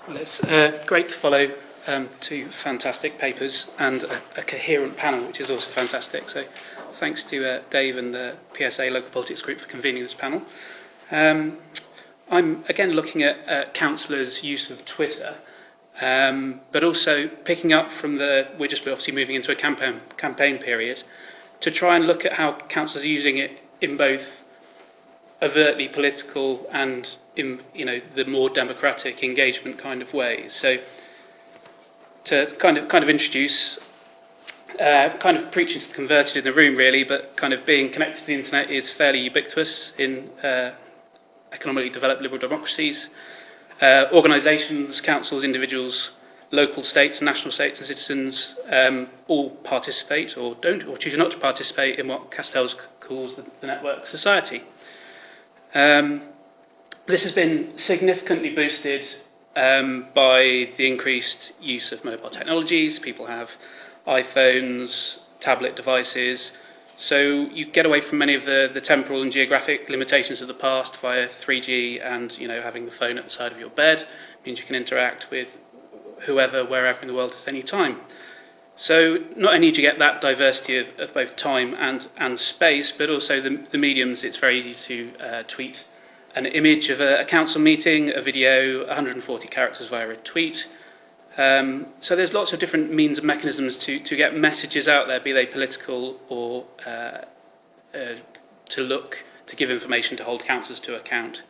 Well, it's great to follow two fantastic papers and a coherent panel, which is also fantastic. So thanks to Dave and the PSA Local Politics Group for convening this panel. I'm again looking at councillors' use of Twitter, but also picking up from we're just obviously moving into a campaign period, to try and look at how councillors are using it in both overtly political and in the more democratic engagement kind of ways. So to kind of introduce, kind of preaching to the converted in the room really, but kind of being connected to the internet is fairly ubiquitous in economically developed liberal democracies. Organisations, councils, individuals, local states and national states and citizens all participate or don't, or choose not to participate in what Castells calls the network society. This has been significantly boosted by the increased use of mobile technologies. People have iPhones, tablet devices, so you get away from many of the temporal and geographic limitations of the past via 3G, and having the phone at the side of your bed means you can interact with whoever, wherever in the world at any time. So not only do you get that diversity of both time and space, but also the mediums. It's very easy to tweet an image of a council meeting, a video, 140 characters via a tweet. So there's lots of different means and mechanisms to get messages out there, be they political or to give information to hold councillors to account.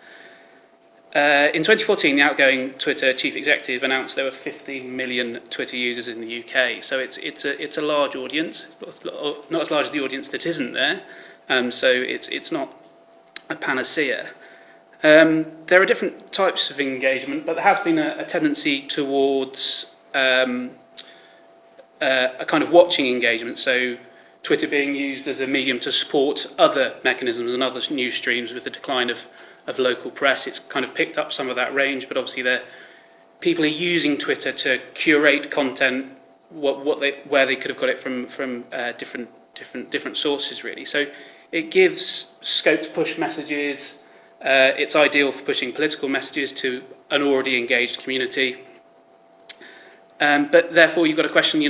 In 2014, the outgoing Twitter chief executive announced there were 15 million Twitter users in the UK. So it's a large audience. It's not as large as the audience that isn't there. So it's not a panacea. There are different types of engagement, but there has been a tendency towards a kind of watching engagement. So Twitter being used as a medium to support other mechanisms and other news streams. With the decline of local press, it's kind of picked up some of that range, but obviously people are using Twitter to curate content where they could have got it from different sources really. So it gives scope to push messages. It's ideal for pushing political messages to an already engaged community. But therefore you've got to question,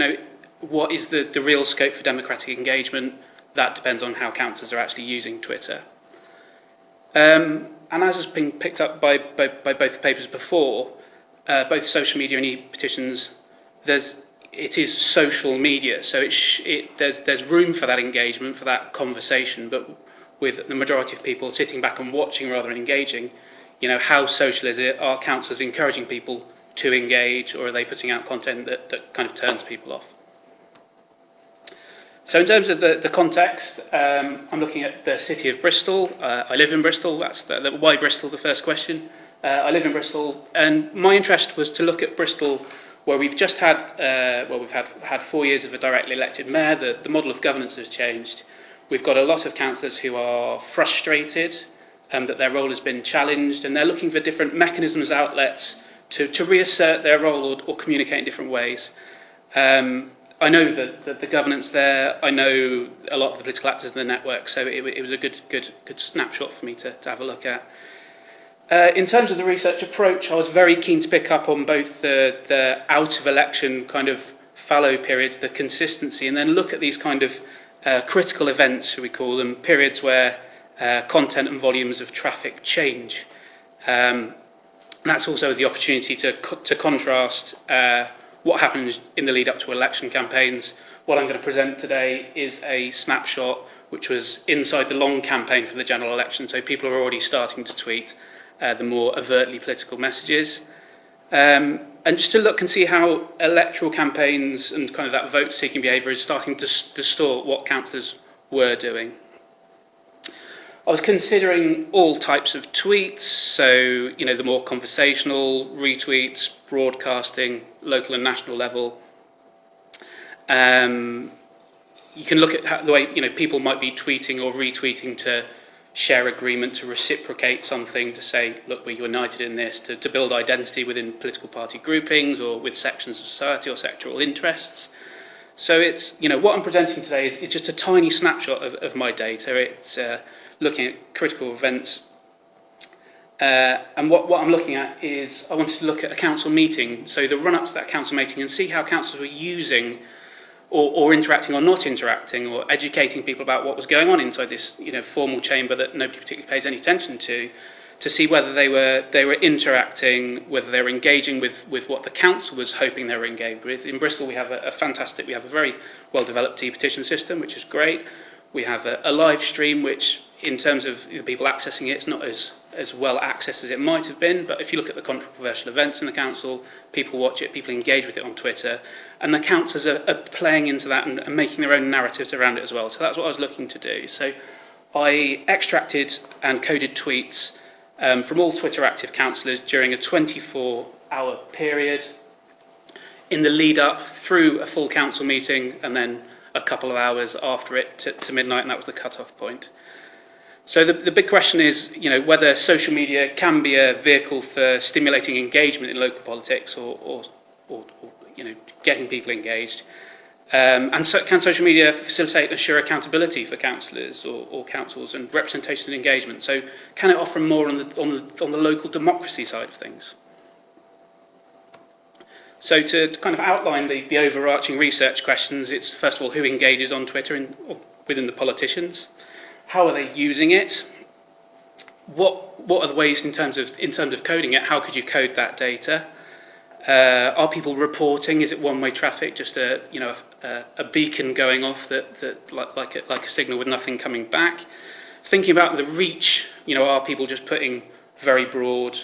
what is the real scope for democratic engagement? That depends on how councillors are actually using Twitter. And as has been picked up by both the papers before, both social media and e-petitions, it is social media, so there's room for that engagement, for that conversation, but with the majority of people sitting back and watching rather than engaging, how social is it? Are councillors encouraging people to engage, or are they putting out content that kind of turns people off? So in terms of the context, I'm looking at the city of Bristol. I live in Bristol. That's why Bristol, the first question. I live in Bristol, and my interest was to look at Bristol, where we've just had, we've had 4 years of a directly elected mayor. The model of governance has changed. We've got a lot of councillors who are frustrated that their role has been challenged, and they're looking for different mechanisms, outlets to reassert their role or communicate in different ways. I know that the governance there. I know a lot of the political actors in the network, so it was a good snapshot for me to have a look at. In terms of the research approach, I was very keen to pick up on both the out of election kind of fallow periods, the consistency, and then look at these kind of critical events, should we call them, periods where content and volumes of traffic change. That's also the opportunity to contrast what happens in the lead up to election campaigns. What I'm going to present today is a snapshot which was inside the long campaign for the general election, so people are already starting to tweet the more overtly political messages. And just to look and see how electoral campaigns and kind of that vote-seeking behaviour is starting to distort what councillors were doing. I was considering all types of tweets, so the more conversational, retweets, broadcasting, local and national level. You can look at the way people might be tweeting or retweeting to share agreement, to reciprocate something, to say, look, we're united in this, to build identity within political party groupings or with sections of society or sectoral interests. So it's, what I'm presenting today is just a tiny snapshot of my data. It's looking at critical events And what I'm looking at is I wanted to look at a council meeting, so the run-up to that council meeting, and see how councils were using or interacting or not interacting or educating people about what was going on inside this formal chamber that nobody particularly pays any attention to see whether they were interacting, whether they were engaging with what the council was hoping they were engaged with. In Bristol we have a very well developed e-petition system, which is great. We have a live stream which, in terms of people accessing it, it's not as well accessed as it might have been, but if you look at the controversial events in the council, people watch it, people engage with it on Twitter, and the councillors are playing into that and making their own narratives around it as well. So that's what I was looking to do. So I extracted and coded tweets from all Twitter active councillors during a 24-hour period in the lead up through a full council meeting and then a couple of hours after it to midnight, and that was the cut-off point. So the big question is, whether social media can be a vehicle for stimulating engagement in local politics or getting people engaged. And so can social media facilitate and assure accountability for councillors or councils and representation and engagement? So can it offer more on the local democracy side of things? So to kind of outline the overarching research questions, it's first of all who engages on Twitter within the politicians. How are they using it? What are the ways in terms of coding it? How could you code that data? Are people reporting? Is it one-way traffic, just a beacon going off that like a signal with nothing coming back? Thinking about the reach, are people just putting very broad,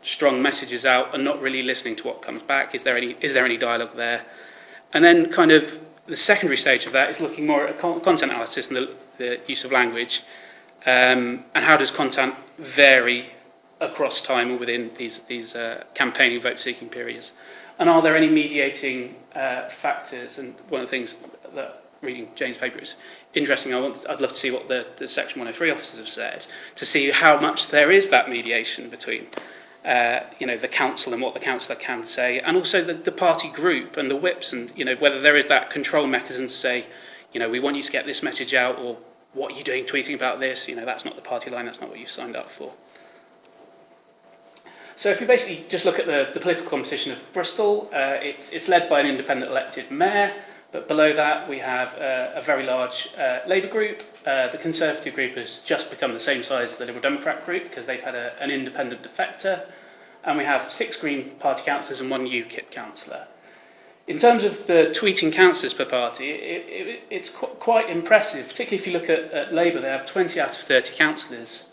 strong messages out and not really listening to what comes back? Is there any dialogue there? And then kind of the secondary stage of that is looking more at content analysis and the use of language, and how does content vary across time or within these campaigning vote-seeking periods, and are there any mediating factors? And one of the things that reading Jane's paper is interesting. I'd love to see what the Section 103 officers have said, to see how much there is that mediation between the council and what the councillor can say, and also the party group and the whips, and whether there is that control mechanism to say, we want you to get this message out, or what are you doing tweeting about this? That's not the party line, that's not what you signed up for. So if you basically just look at the political composition of Bristol, it's led by an independent elected mayor, but below that we have a very large Labour group. The Conservative group has just become the same size as the Liberal Democrat group because they've had an independent defector, and we have 6 Green Party councillors and 1 UKIP councillor. In terms of the tweeting councillors per party, it's quite impressive, particularly if you look at Labour. They have 20 out of 30 councillors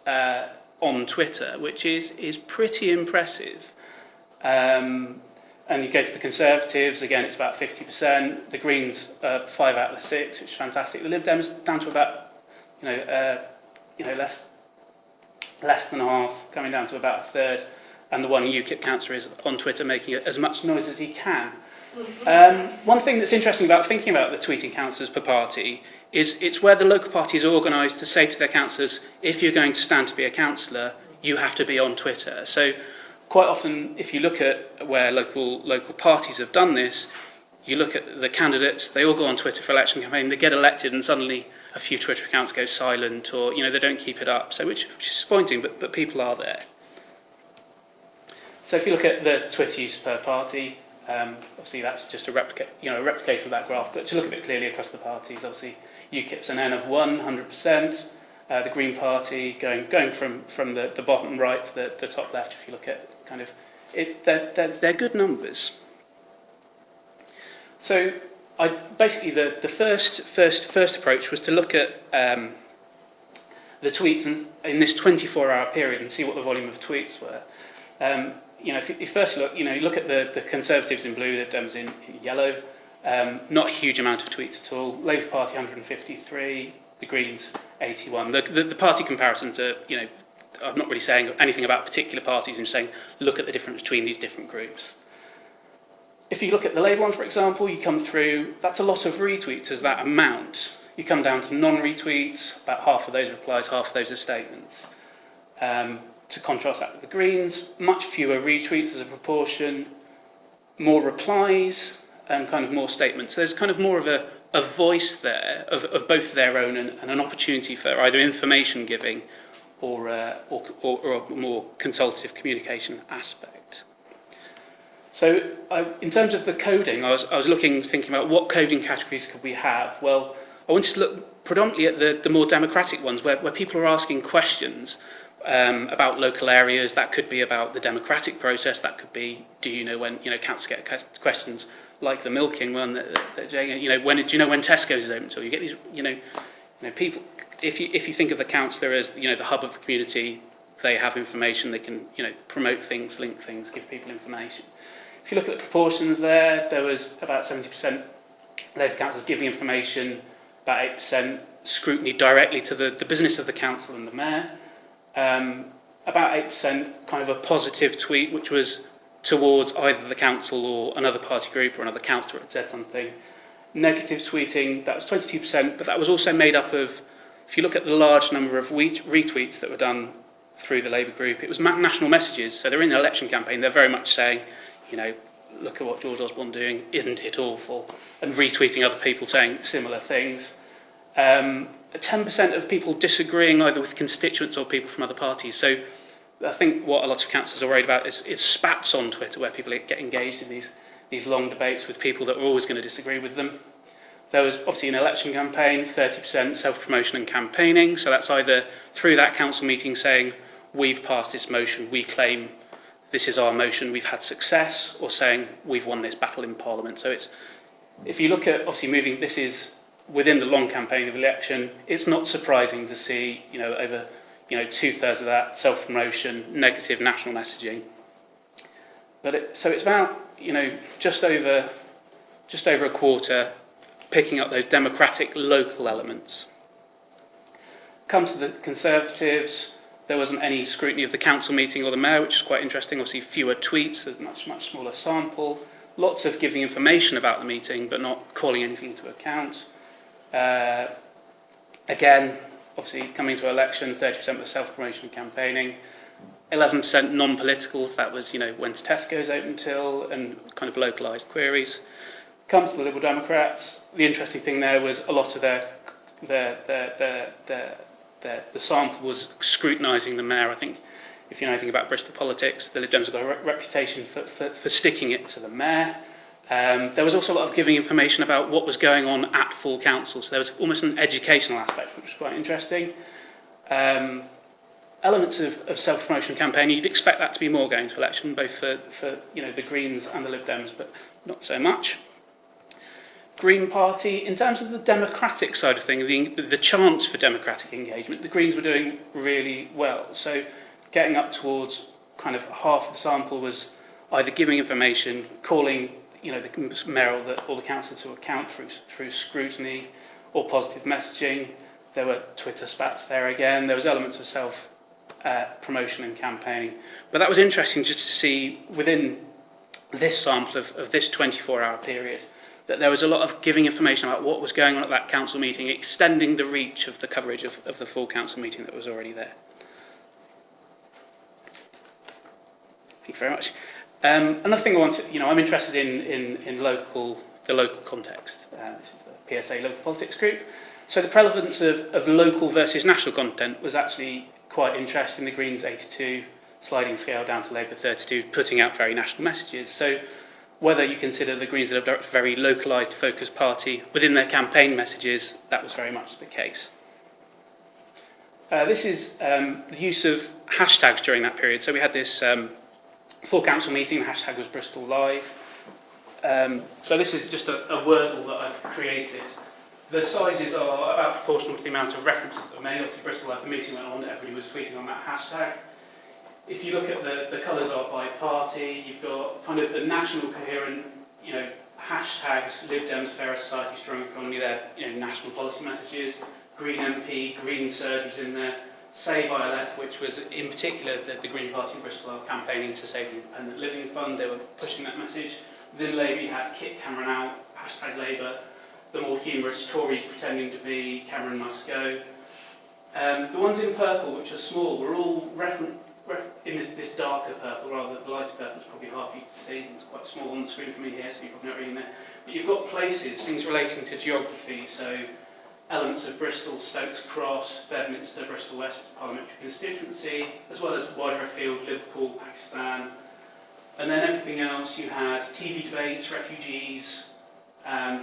on Twitter, which is pretty impressive. And you go to the Conservatives, again, it's about 50%. The Greens, 5 out of the 6, which is fantastic. The Lib Dems down to about, less than half, coming down to about a third. And the 1 UKIP councillor is on Twitter making as much noise as he can. One thing that's interesting about thinking about the tweeting councillors per party is it's where the local party is organised to say to their councillors, if you're going to stand to be a councillor, you have to be on Twitter. So quite often, if you look at where local parties have done this, you look at the candidates, they all go on Twitter for election campaign, they get elected, and suddenly a few Twitter accounts go silent, or they don't keep it up. So which is disappointing, but people are there. So if you look at the Twitter use per party, obviously that's just a replication of that graph, but to look at it clearly across the parties, obviously UKIP's an N of 100%, the Green Party going from the bottom right to the top left, if you look at kind of it, they're good numbers. So basically the first approach was to look at the tweets in this 24-hour period and see what the volume of tweets were. If you first look, you look at the Conservatives in blue, the Dems in yellow. Not a huge amount of tweets at all. Labour Party 153, the Greens 81. The party comparisons are, I'm not really saying anything about particular parties. I'm saying look at the difference between these different groups. If you look at the Labour one, for example, you come through. That's a lot of retweets as that amount. You come down to non-retweets. About half of those replies, half of those are statements. To contrast that with the Greens, much fewer retweets as a proportion, more replies, and kind of more statements. So there's kind of more of a voice there of both their own and an opportunity for either information giving or a more consultative communication aspect. So in terms of the coding, I was thinking about what coding categories could we have. Well, I wanted to look predominantly at the more democratic ones, where people are asking questions about local areas. That could be about the democratic process. That could be, do you know when councils get questions like the milking one? When do you know when Tesco's is open? So you get these people. If you think of the councillor as the hub of the community, they have information. They can promote things, link things, give people information. If you look at the proportions there was about 70% Labour councillors giving information, about 8% scrutiny directly to the business of the council and the mayor, about 8% kind of a positive tweet, which was towards either the council or another party group or another councillor had said something. Negative tweeting, that was 22%, but that was also made up of, if you look at the large number of retweets that were done through the Labour group, it was national messages. So they're in an election campaign, they're very much saying, look at what George Osborne's doing, isn't it awful? And retweeting other people saying similar things. 10% of people disagreeing either with constituents or people from other parties. So I think what a lot of councillors are worried about is spats on Twitter, where people get engaged in these long debates with people that are always going to disagree with them. There was obviously an election campaign, 30% self-promotion and campaigning. So that's either through that council meeting saying, we've passed this motion, we claim this is our motion, we've had success, or saying we've won this battle in Parliament. So if you look at obviously this is within the long campaign of election, it's not surprising to see over 2/3 of that self-promotion, negative national messaging. But so it's about just over a quarter picking up those democratic local elements. Come to the Conservatives. There wasn't any scrutiny of the council meeting or the mayor, which is quite interesting. Obviously, fewer tweets, a much smaller sample. Lots of giving information about the meeting, but not calling anything to account. Again, obviously, coming to election, 30% was self-promotion and campaigning. 11% non-politicals, that was, when's Tesco's open till, and kind of localised queries. Come to the Liberal Democrats. The interesting thing there was a lot of the sample was scrutinising the mayor. I think if you know anything about Bristol politics, the Lib Dems have got a reputation for sticking it to the mayor. There was also a lot of giving information about what was going on at full council, so there was almost an educational aspect, which was quite interesting. Elements of self-promotion campaigning, you'd expect that to be more going to election, both for the Greens and the Lib Dems, but not so much. Green Party, in terms of the democratic side of things, the chance for democratic engagement, the Greens were doing really well. So getting up towards kind of half of the sample was either giving information, calling the mayor or the council to account through scrutiny or positive messaging. There were Twitter spats there again. There was elements of self-promotion and campaigning. But that was interesting just to see within this sample of this 24-hour period that there was a lot of giving information about what was going on at that council meeting, extending the reach of the coverage of the full council meeting that was already there. Thank you very much. Another thing I wanted, I'm interested in the local context. This is the PSA Local Politics Group. So the prevalence of local versus national content was actually quite interesting. The Greens 82, sliding scale down to Labour 32, putting out very national messages. So whether you consider the Greens a very localised, focused party, within their campaign messages, that was very much the case. This is the use of hashtags during that period. So we had this full council meeting, the hashtag was Bristol Live. So this is just a wordle that I've created. The sizes are about proportional to the amount of references that were made. Obviously, Bristol Live, the meeting went on, everybody was tweeting on that hashtag. If you look at the colours are by party, you've got kind of the national coherent, hashtags, Lib Dems, Fairer Society, Strong Economy, they're national policy messages. Green MP, Green Surge was in there. Save ILF, which was in particular the Green Party in Bristol are campaigning to save the Independent Living Fund. They were pushing that message. Within Labour, you had Kick Cameron Out, hashtag Labour. The more humorous Tories pretending to be Cameron Must Go. The ones in purple, which are small, were all in this darker purple rather than the lighter purple. It's probably hard for you to see. It's quite small on the screen for me here, so you're probably not reading there. But you've got places, things relating to geography. So elements of Bristol, Stokes Cross, Bedminster, Bristol West parliamentary constituency, as well as wider afield, Liverpool, Pakistan. And then everything else, you had TV debates, refugees,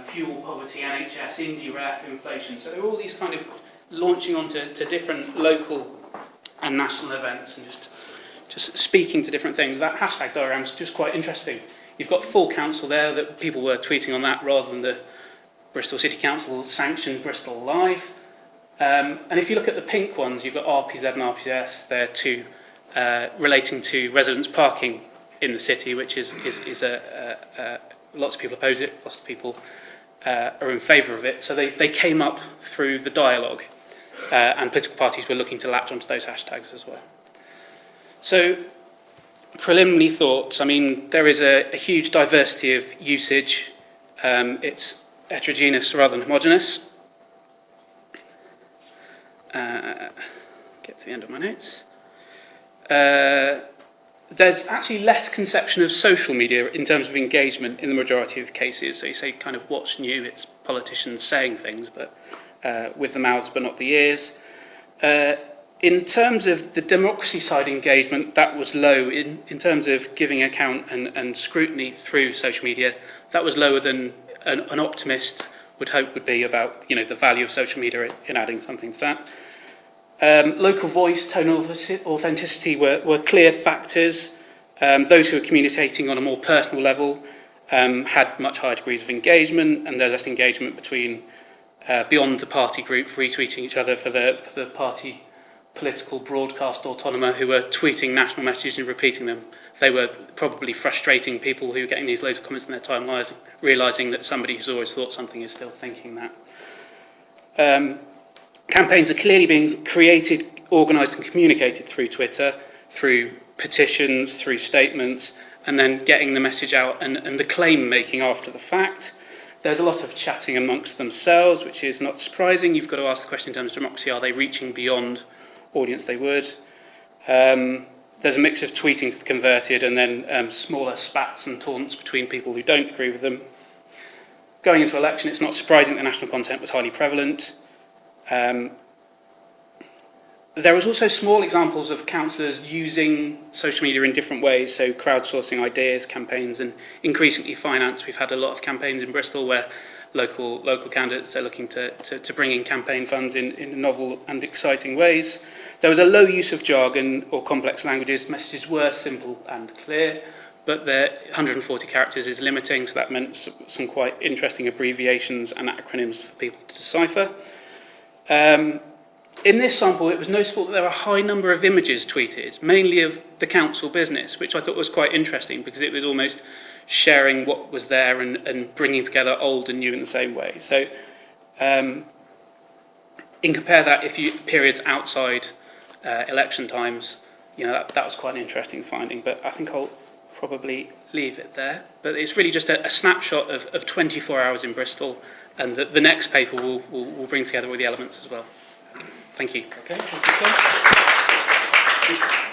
fuel, poverty, NHS, Indie Ref, inflation. So there were all these kind of launching onto different local and national events and just speaking to different things. That hashtag diagram is just quite interesting. You've got full council there, that people were tweeting on that rather than the Bristol City Council sanctioned Bristol Live. And if you look at the pink ones, you've got RPZ and RPS. They're two relating to residents parking in the city, which is lots of people oppose it, lots of people are in favour of it. So they came up through the dialogue, and political parties were looking to latch onto those hashtags as well. So, preliminary thoughts. I mean, there is a huge diversity of usage. It's heterogeneous rather than homogeneous. Get to the end of my notes. There's actually less conception of social media in terms of engagement in the majority of cases. So you say kind of what's new, it's politicians saying things, but with the mouths but not the ears. In terms of the democracy side engagement, that was low. In terms of giving account and scrutiny through social media, that was lower than an optimist would hope would be about the value of social media in adding something to that. Local voice, tone of authenticity were clear factors. Those who were communicating on a more personal level had much higher degrees of engagement, and there's less engagement between beyond the party group retweeting each other for the party political broadcast autonomo who were tweeting national messages and repeating them. They were probably frustrating people who were getting these loads of comments in their timelines, realising that somebody who's always thought something is still thinking that. Campaigns are clearly being created, organised and communicated through Twitter, through petitions, through statements, and then getting the message out and the claim making after the fact. There's a lot of chatting amongst themselves, which is not surprising. You've got to ask the question in terms of democracy, are they reaching beyond audience they would? There's a mix of tweeting to the converted and then smaller spats and taunts between people who don't agree with them. Going into election, it's not surprising that the national content was highly prevalent. There was also small examples of councillors using social media in different ways, so crowdsourcing ideas, campaigns, and increasingly finance. We've had a lot of campaigns in Bristol where local candidates are looking to bring in campaign funds in novel and exciting ways. There was a low use of jargon or complex languages. Messages were simple and clear, but the 140 characters is limiting, so that meant some quite interesting abbreviations and acronyms for people to decipher. In this sample, it was noticeable that there were a high number of images tweeted, mainly of the council business, which I thought was quite interesting because it was almost sharing what was there and bringing together old and new in the same way. So, in compare that if you periods outside election times, that was quite an interesting finding. But I think I'll probably leave it there. But it's really just a snapshot of 24 hours in Bristol, and the next paper will bring together all the elements as well. Thank you. Okay, thank you, sir.